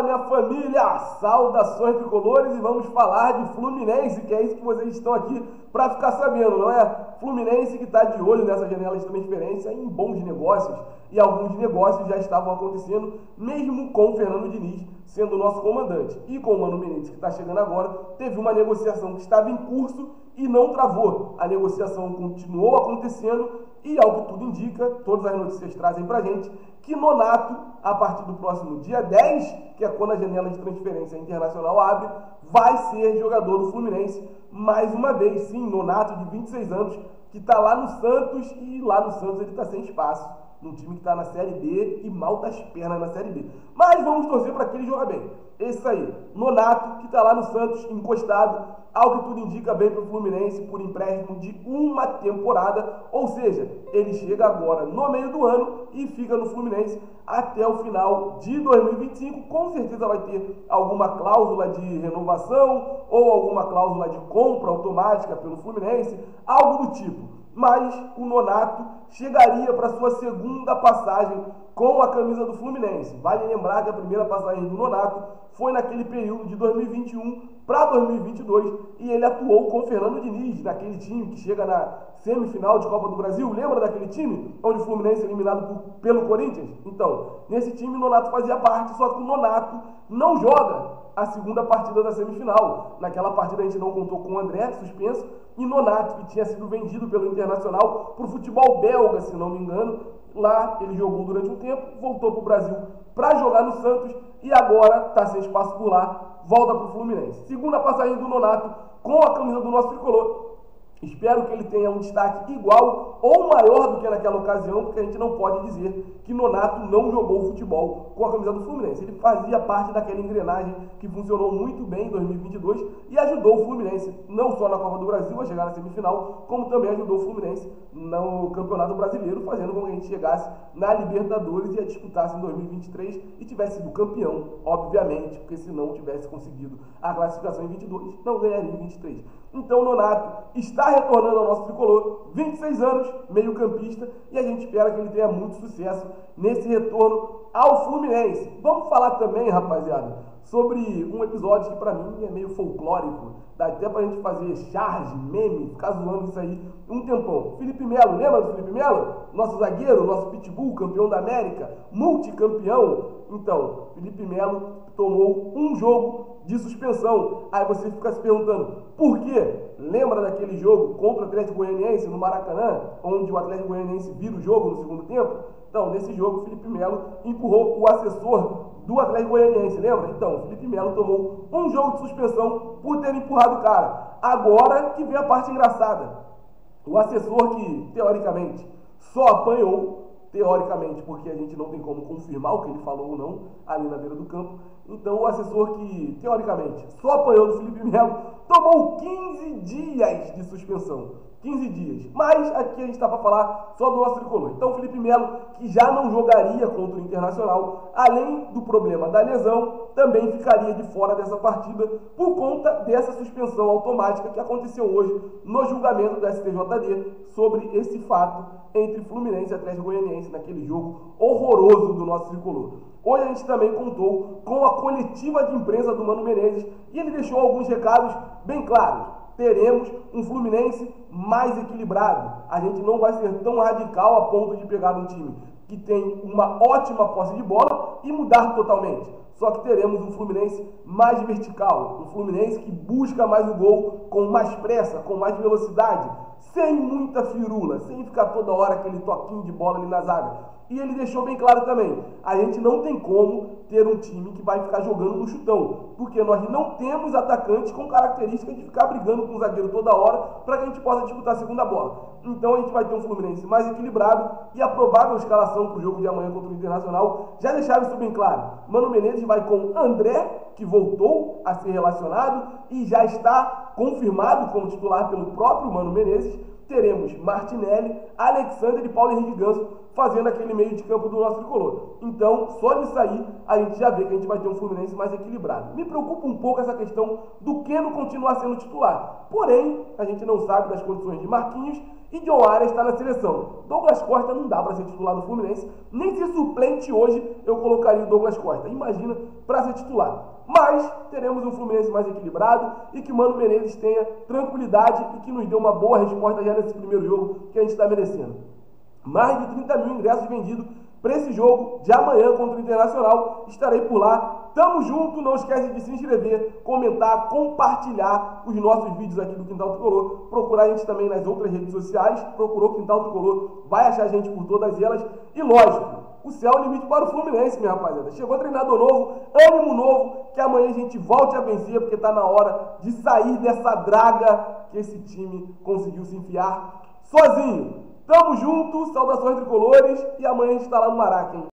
Fala, minha família! Saudações tricolores e vamos falar de Fluminense, que é isso que vocês estão aqui para ficar sabendo, não é? Fluminense que está de olho nessa janela de transferência em bons negócios, e alguns negócios já estavam acontecendo, mesmo com o Fernando Diniz sendo o nosso comandante. E com o Mano Menezes, que está chegando agora, teve uma negociação que estava em curso e não travou. A negociação continuou acontecendo e, ao que tudo indica, todas as notícias trazem pra gente, que Nonato, a partir do próximo dia 10, que é quando a janela de transferência internacional abre, vai ser jogador do Fluminense mais uma vez. Sim, Nonato, de 26 anos, que está lá no Santos, e lá no Santos ele está sem espaço, num time que está na Série B e mal das pernas na Série B. Mas vamos torcer para que ele jogue bem. Esse aí, Nonato, que está lá no Santos, encostado, ao que tudo indica, bem para o Fluminense por empréstimo de uma temporada, ou seja, ele chega agora no meio do ano e fica no Fluminense até o final de 2025. Com certeza vai ter alguma cláusula de renovação ou alguma cláusula de compra automática pelo Fluminense, algo do tipo. Mas o Nonato chegaria para sua segunda passagem com a camisa do Fluminense. Vale lembrar que a primeira passagem do Nonato foi naquele período de 2021 para 2022 e ele atuou com o Fernando Diniz, naquele time que chega na semifinal de Copa do Brasil. Lembra daquele time onde o Fluminense é eliminado pelo Corinthians? Então, nesse time o Nonato fazia parte, só que o Nonato não joga a segunda partida da semifinal. Naquela partida a gente não contou com o André, suspenso, e Nonato, que tinha sido vendido pelo Internacional para o futebol belga, se não me engano. Lá ele jogou durante um tempo, voltou para o Brasil para jogar no Santos e agora está sem espaço por lá, volta para o Fluminense. Segunda passagem do Nonato com a camisa do nosso tricolor. Espero que ele tenha um destaque igual ou maior do que naquela ocasião, porque a gente não pode dizer que Nonato não jogou futebol com a camisa do Fluminense. Ele fazia parte daquela engrenagem que funcionou muito bem em 2022 e ajudou o Fluminense, não só na Copa do Brasil a chegar na semifinal, como também ajudou o Fluminense no Campeonato Brasileiro, fazendo com que a gente chegasse na Libertadores e a disputasse em 2023 e tivesse sido campeão, obviamente, porque se não tivesse conseguido a classificação em 22, não ganharia em 23. Então Nonato está retornando ao nosso tricolor, 26 anos, meio campista, e a gente espera que ele tenha muito sucesso nesse retorno ao Fluminense. Vamos falar também, rapaziada, sobre um episódio que pra mim é meio folclórico, dá até pra gente fazer charge, meme, ficar zoando isso aí um tempão. Felipe Melo, lembra do Felipe Melo? Nosso zagueiro, nosso pitbull, campeão da América, multicampeão. Então, Felipe Melo tomou um jogo de suspensão. Aí você fica se perguntando, por quê? Lembra daquele jogo contra o Atlético Goianiense no Maracanã, onde o Atlético Goianiense vira o jogo no segundo tempo? Então, nesse jogo, Felipe Melo empurrou o assessor do Atlético Goianiense, lembra? Então, Felipe Melo tomou um jogo de suspensão por ter empurrado o cara. Agora que vem a parte engraçada. O assessor que, teoricamente, só apanhou, teoricamente, porque a gente não tem como confirmar o que ele falou ou não ali na beira do campo. Então, o assessor que, teoricamente, só apanhou do Felipe Melo, tomou 15 dias de suspensão. 15 dias. Mas aqui a gente está para falar só do nosso tricolor. Então, o Felipe Melo, que já não jogaria contra o Internacional, além do problema da lesão, também ficaria de fora dessa partida por conta dessa suspensão automática que aconteceu hoje no julgamento do STJD sobre esse fato entre Fluminense e Atlético Goianiense naquele jogo horroroso do nosso tricolor. Hoje a gente também contou com a coletiva de imprensa do Mano Menezes e ele deixou alguns recados bem claros. Teremos um Fluminense mais equilibrado. A gente não vai ser tão radical a ponto de pegar um time que tem uma ótima posse de bola e mudar totalmente. Só que teremos um Fluminense mais vertical, um Fluminense que busca mais o gol com mais pressa, com mais velocidade, sem muita firula, sem ficar toda hora aquele toquinho de bola ali na zaga. E ele deixou bem claro também, a gente não tem como ter um time que vai ficar jogando no chutão, porque nós não temos atacantes com característica de ficar brigando com o zagueiro toda hora para que a gente possa disputar a segunda bola. Então a gente vai ter um Fluminense mais equilibrado e a provável escalação para o jogo de amanhã contra o Internacional já deixava isso bem claro. Mano Menezes vai com André, que voltou a ser relacionado e já está confirmado como titular pelo próprio Mano Menezes. Teremos Martinelli, Alexandre e Paulo Henrique Ganso fazendo aquele meio de campo do nosso tricolor. Então, só nisso aí, a gente já vê que a gente vai ter um Fluminense mais equilibrado. Me preocupa um pouco essa questão do Keno continuar sendo titular. Porém, a gente não sabe das condições de Marquinhos e John Arias está na seleção. Douglas Costa não dá para ser titular do Fluminense, nem ser suplente hoje eu colocaria o Douglas Costa. Imagina para ser titular. Mas teremos um Fluminense mais equilibrado e que Mano Menezes tenha tranquilidade e que nos dê uma boa resposta já nesse primeiro jogo que a gente está merecendo. Mais de 30 mil ingressos vendidos para esse jogo de amanhã contra o Internacional. Estarei por lá. Tamo junto. Não esquece de se inscrever, comentar, compartilhar os nossos vídeos aqui do Quintal Tricolor. Procurar a gente também nas outras redes sociais. Procurou Quintal Tricolor, vai achar a gente por todas elas. E lógico, o céu é o limite para o Fluminense, minha rapaziada. Chegou treinador novo, ânimo novo, que amanhã a gente volte a vencer, porque tá na hora de sair dessa draga que esse time conseguiu se enfiar sozinho. Tamo junto, saudações tricolores, e amanhã a gente tá lá no Maraca, hein?